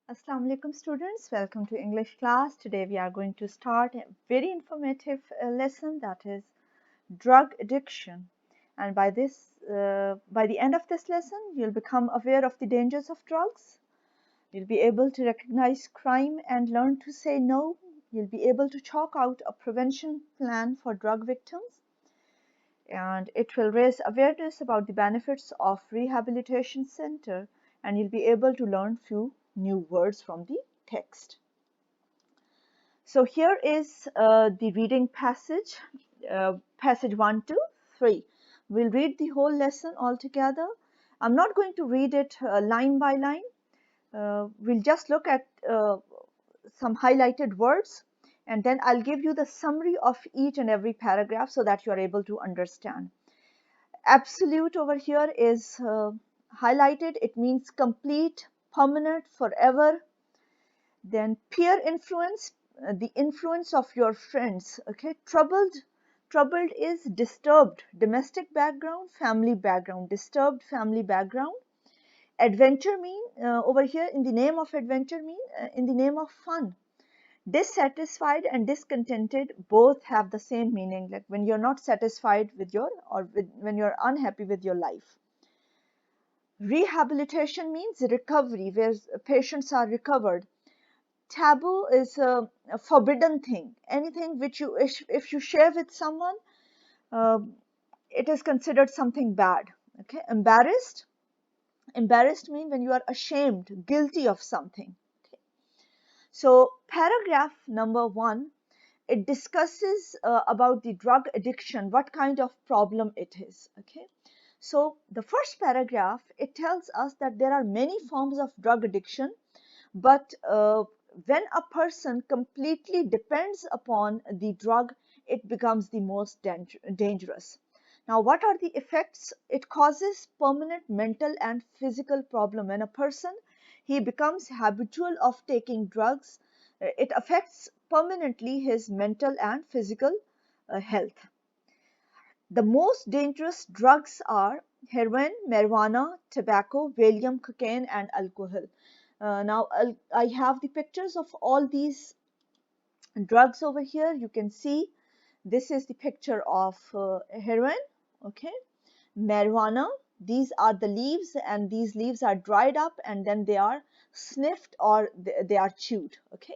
Assalamu alaikum students, welcome to English class. Today we are going to start a very informative lesson, that is drug addiction. And by the end of this lesson, you'll become aware of the dangers of drugs. You'll be able to recognize crime and learn to say no. You'll be able to chalk out a prevention plan for drug victims. And it will raise awareness about the benefits of rehabilitation center, and you'll be able to learn few new words from the text. So here is the reading passage, passage 1 to 3. We'll read the whole lesson all together. I'm not going to read it line by line. We'll just look at some highlighted words, and then I'll give you the summary of each and every paragraph so that you are able to understand. Absolute over here is highlighted. It means complete, permanent, forever. Then peer influence, the influence of your friends. Okay, troubled is disturbed, domestic background, family background, disturbed family background. Adventure mean over here, in the name of adventure mean in the name of fun. Dissatisfied and discontented both have the same meaning, like when you're not satisfied with your, when you're unhappy with your life. Rehabilitation means recovery, where patients are recovered. Taboo is a forbidden thing. Anything which you, if you share with someone, uh, it is considered something bad. Okay. Embarrassed means when you are ashamed, guilty of something. Okay. So paragraph number 1, it discusses about the drug addiction, what kind of problem it is. Okay. So the first paragraph, it tells us that there are many forms of drug addiction, but when a person completely depends upon the drug, it becomes the most dangerous. Now, what are the effects? It causes permanent mental and physical problem. When a person, he becomes habitual of taking drugs, it affects permanently his mental and physical health. The most dangerous drugs are heroin, marijuana, tobacco, Valium, cocaine, and alcohol. Now, I have the pictures of all these drugs over here. You can see this is the picture of heroin, okay, marijuana. These are the leaves, and these leaves are dried up and then they are sniffed, or they are chewed. Okay,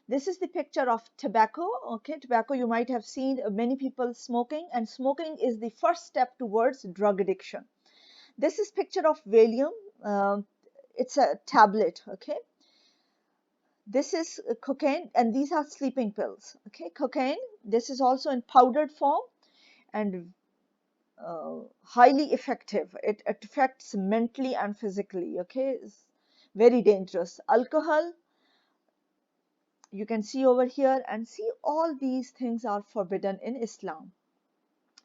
this is the picture of tobacco. Okay, tobacco, you might have seen many people smoking, and smoking is the first step towards drug addiction. This is picture of Valium. It's a tablet. Okay, this is cocaine, and these are sleeping pills. Okay, cocaine, this is also in powdered form, and highly effective. It affects mentally and physically. Okay, it's very dangerous. Alcohol, you can see over here, and see all these things are forbidden in Islam.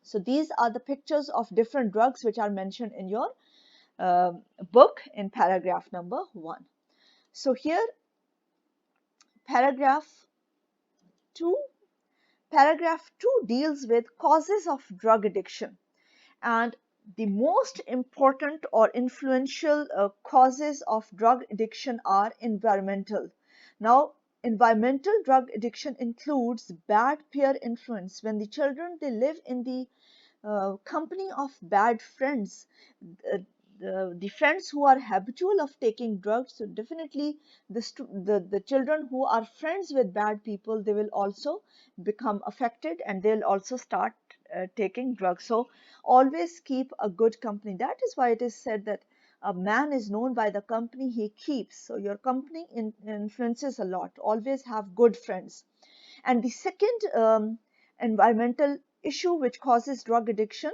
So these are the pictures of different drugs which are mentioned in your uh, book in paragraph number 1. So here, paragraph 2 paragraph 2 deals with causes of drug addiction. And the most important or influential causes of drug addiction are environmental. Now, environmental drug addiction includes bad peer influence. When the children, they live in the company of bad friends, uh, the friends who are habitual of taking drugs, so definitely the children who are friends with bad people, they will also become affected, and they'll also start taking drugs. So always keep a good company. That is why it is said that a man is known by the company he keeps. So your company influences a lot. Always have good friends. And the second environmental issue which causes drug addiction,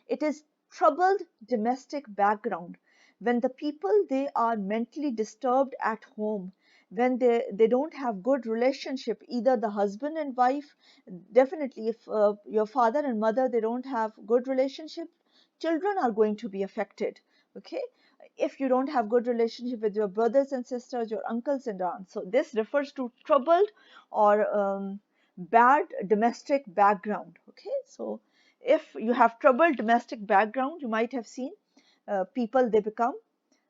it is troubled domestic background. When the people, they are mentally disturbed at home, when they don't have good relationship, either the husband and wife, definitely if your father and mother, they don't have good relationship, children are going to be affected. Okay, if you don't have good relationship with your brothers and sisters, your uncles and aunts, so this refers to troubled or bad domestic background. Okay, so if you have troubled domestic background, you might have seen people, they become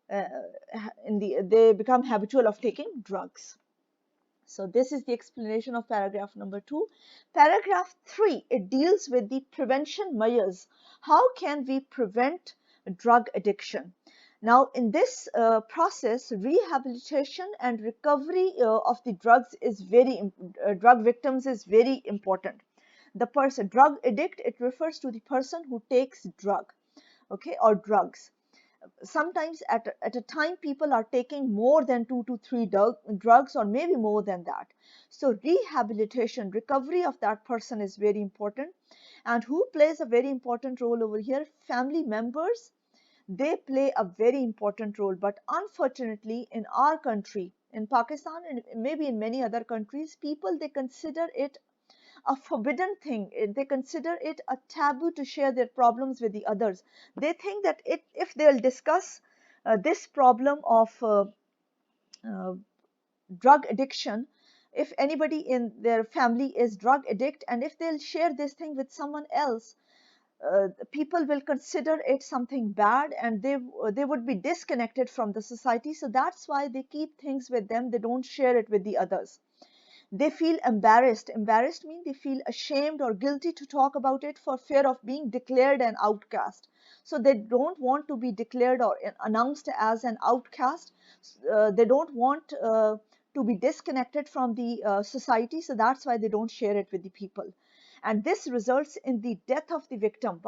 they become habitual of taking drugs. So this is the explanation of paragraph number 2. Paragraph 3, it deals with the prevention measures. How can we prevent drug addiction? Now, in this process, rehabilitation and recovery of the drug victims is very important. The person, drug addict, it refers to the person who takes drug, okay, or drugs. Sometimes at a time people are taking more than 2 to 3 drugs, or maybe more than that. So rehabilitation, recovery of that person is very important. And who plays a very important role over here? Family members, they play a very important role. But unfortunately, in our country, in Pakistan, and maybe in many other countries, people, they consider it a forbidden thing. They consider it a taboo to share their problems with the others. They think that if they'll discuss this problem of uh, drug addiction, if anybody in their family is drug addict, and if they'll share this thing with someone else, people will consider it something bad, and they would be disconnected from the society. So that's why they keep things with them. They don't share it with the others. They feel embarrassed. Embarrassed means they feel ashamed or guilty to talk about it for fear of being declared an outcast. So they don't want to be declared or announced as an outcast. They don't want to be disconnected from the society. So that's why they don't share it with the people. And this results in the death of the victim.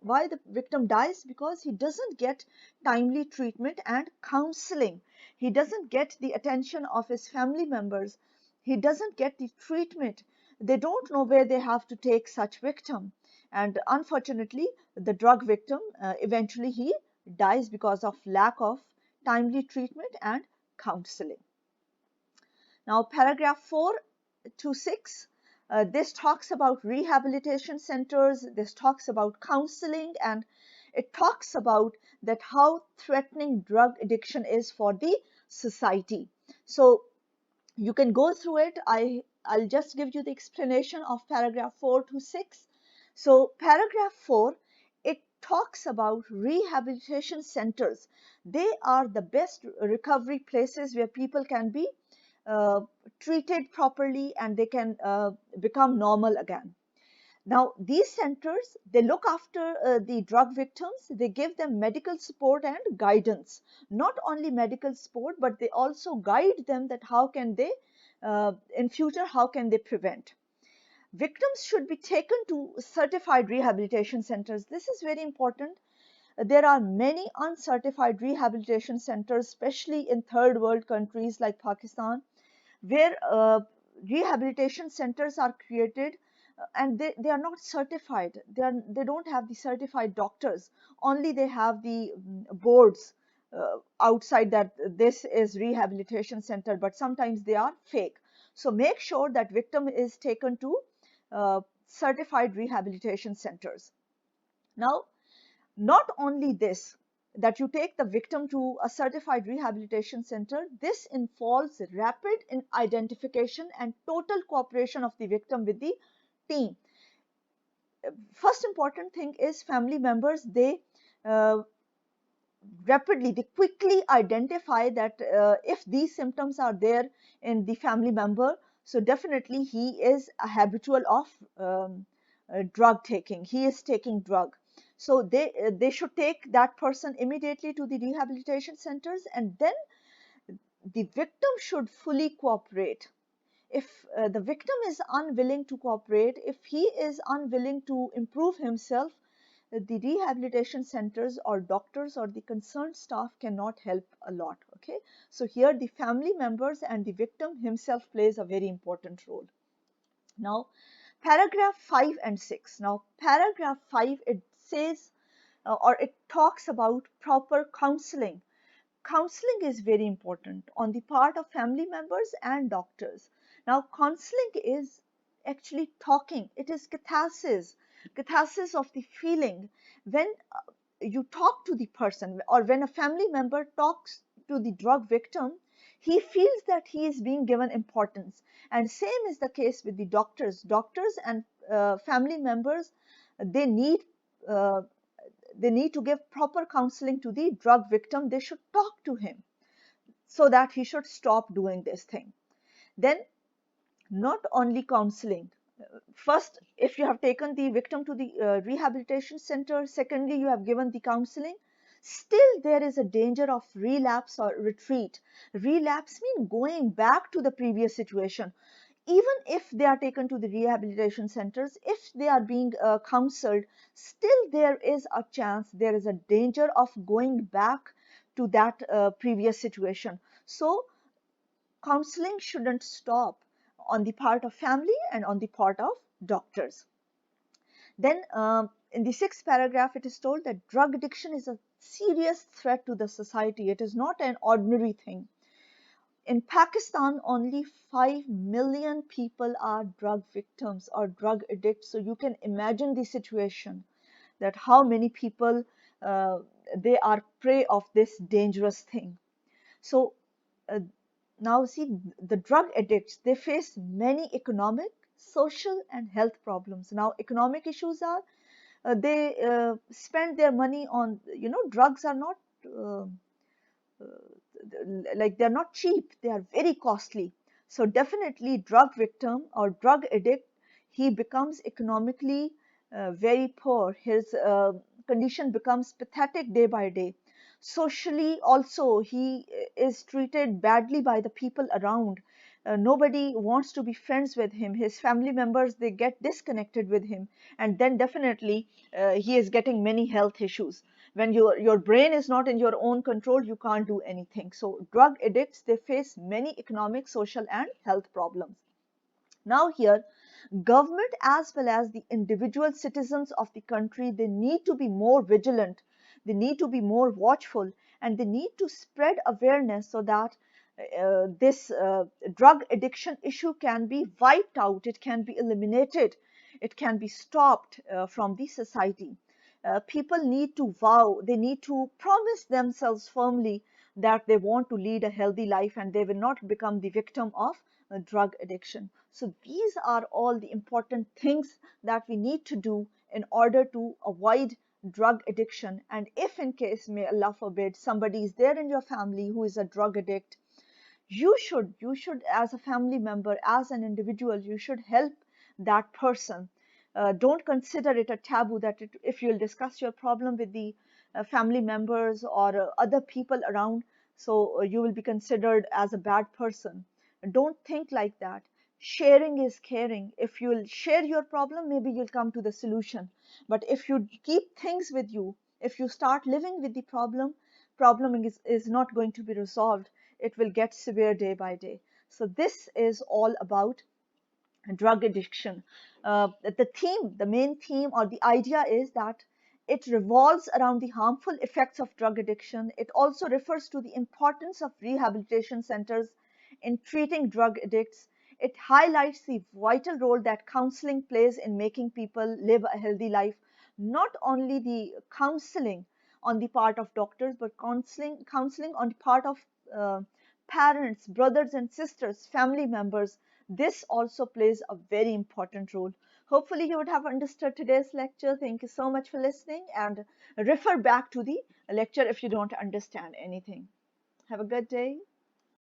Why the victim dies? Because he doesn't get timely treatment and counseling. He doesn't get the attention of his family members. He doesn't get the treatment. They don't know where they have to take such victim. And unfortunately, the drug victim, eventually he dies because of lack of timely treatment and counseling. Now, paragraph 4 to 6, this talks about rehabilitation centers, this talks about counseling, and it talks about that how threatening drug addiction is for the society. So you can go through it. I'll just give you the explanation of paragraph 4 to 6. So paragraph 4, it talks about rehabilitation centers. They are the best recovery places where people can be uh, treated properly, and they can become normal again. Now, these centers, they look after the drug victims. They give them medical support and guidance. Not only medical support, but they also guide them that how can they, in future, how can they prevent. Victims should be taken to certified rehabilitation centers. This is very important. There are many uncertified rehabilitation centers, especially in third world countries like Pakistan, where rehabilitation centers are created, and they are not certified. They don't have the certified doctors. Only they have the boards outside that this is rehabilitation center, but sometimes they are fake. So make sure that victim is taken to certified rehabilitation centers. Now, not only this, that you take the victim to a certified rehabilitation center, this involves rapid identification and total cooperation of the victim with the team. First important thing is family members, uh, they quickly identify that if these symptoms are there in the family member, so definitely he is a habitual of drug taking. He is taking drug. So they should take that person immediately to the rehabilitation centers, and then the victim should fully cooperate. If the victim is unwilling to cooperate, if he is unwilling to improve himself, the rehabilitation centers or doctors or the concerned staff cannot help a lot. Okay, so here the family members and the victim himself plays a very important role. Now, paragraph 5 and 6. Now, paragraph 5, it says or it talks about proper counseling. Counseling is very important on the part of family members and doctors. Now, counseling is actually talking. It is catharsis, catharsis of the feeling. When you talk to the person, or when a family member talks to the drug victim, he feels that he is being given importance. And same is the case with the doctors. Doctors and family members, they need uh, they need to give proper counseling to the drug victim. They should talk to him so that he should stop doing this thing. Then not only counseling. First, if you have taken the victim to the rehabilitation center, secondly, you have given the counseling, still there is a danger of relapse or retreat. Relapse means going back to the previous situation. Even if they are taken to the rehabilitation centers, if they are being counseled, still there is a chance, there is a danger of going back to that previous situation. So counseling shouldn't stop on the part of family and on the part of doctors. Then in the sixth paragraph, it is told that drug addiction is a serious threat to the society. It is not an ordinary thing. In Pakistan, only 5 million people are drug victims or drug addicts. So you can imagine the situation, that how many people uh, they are prey of this dangerous thing. So uh, now see, the drug addicts, they face many economic, social and health problems. Now economic issues are they spend their money on, drugs are not uh, like they're not cheap, they are very costly. So definitely drug victim or drug addict, he becomes economically very poor. His condition becomes pathetic day by day. Socially also, he is treated badly by the people around. Nobody wants to be friends with him. His family members, they get disconnected with him, and then definitely he is getting many health issues. When your brain is not in your own control, you can't do anything. So drug addicts, they face many economic, social and health problems. Now here, government as well as the individual citizens of the country, they need to be more vigilant, they need to be more watchful, and they need to spread awareness so that this drug addiction issue can be wiped out, it can be eliminated, it can be stopped from the society. People need to vow, they need to promise themselves firmly that they want to lead a healthy life and they will not become the victim of drug addiction. So these are all the important things that we need to do in order to avoid drug addiction. And if in case, may Allah forbid, somebody is there in your family who is a drug addict, you should as a family member, as an individual, you should help that person. Don't consider it a taboo that if you'll discuss your problem with the family members or other people around, so you will be considered as a bad person. Don't think like that. Sharing is caring. If you'll share your problem, maybe you'll come to the solution. But if you keep things with you, if you start living with the problem is not going to be resolved. It will get severe day by day. So this is all about drug addiction. The main theme or the idea is that it revolves around the harmful effects of drug addiction. It also refers to the importance of rehabilitation centers in treating drug addicts. It highlights the vital role that counseling plays in making people live a healthy life. Not only the counseling on the part of doctors, but counseling on the part of uh, parents, brothers and sisters, family members. This also plays a very important role. Hopefully you would have understood today's lecture. Thank you so much for listening, and refer back to the lecture if you don't understand anything. Have a good day.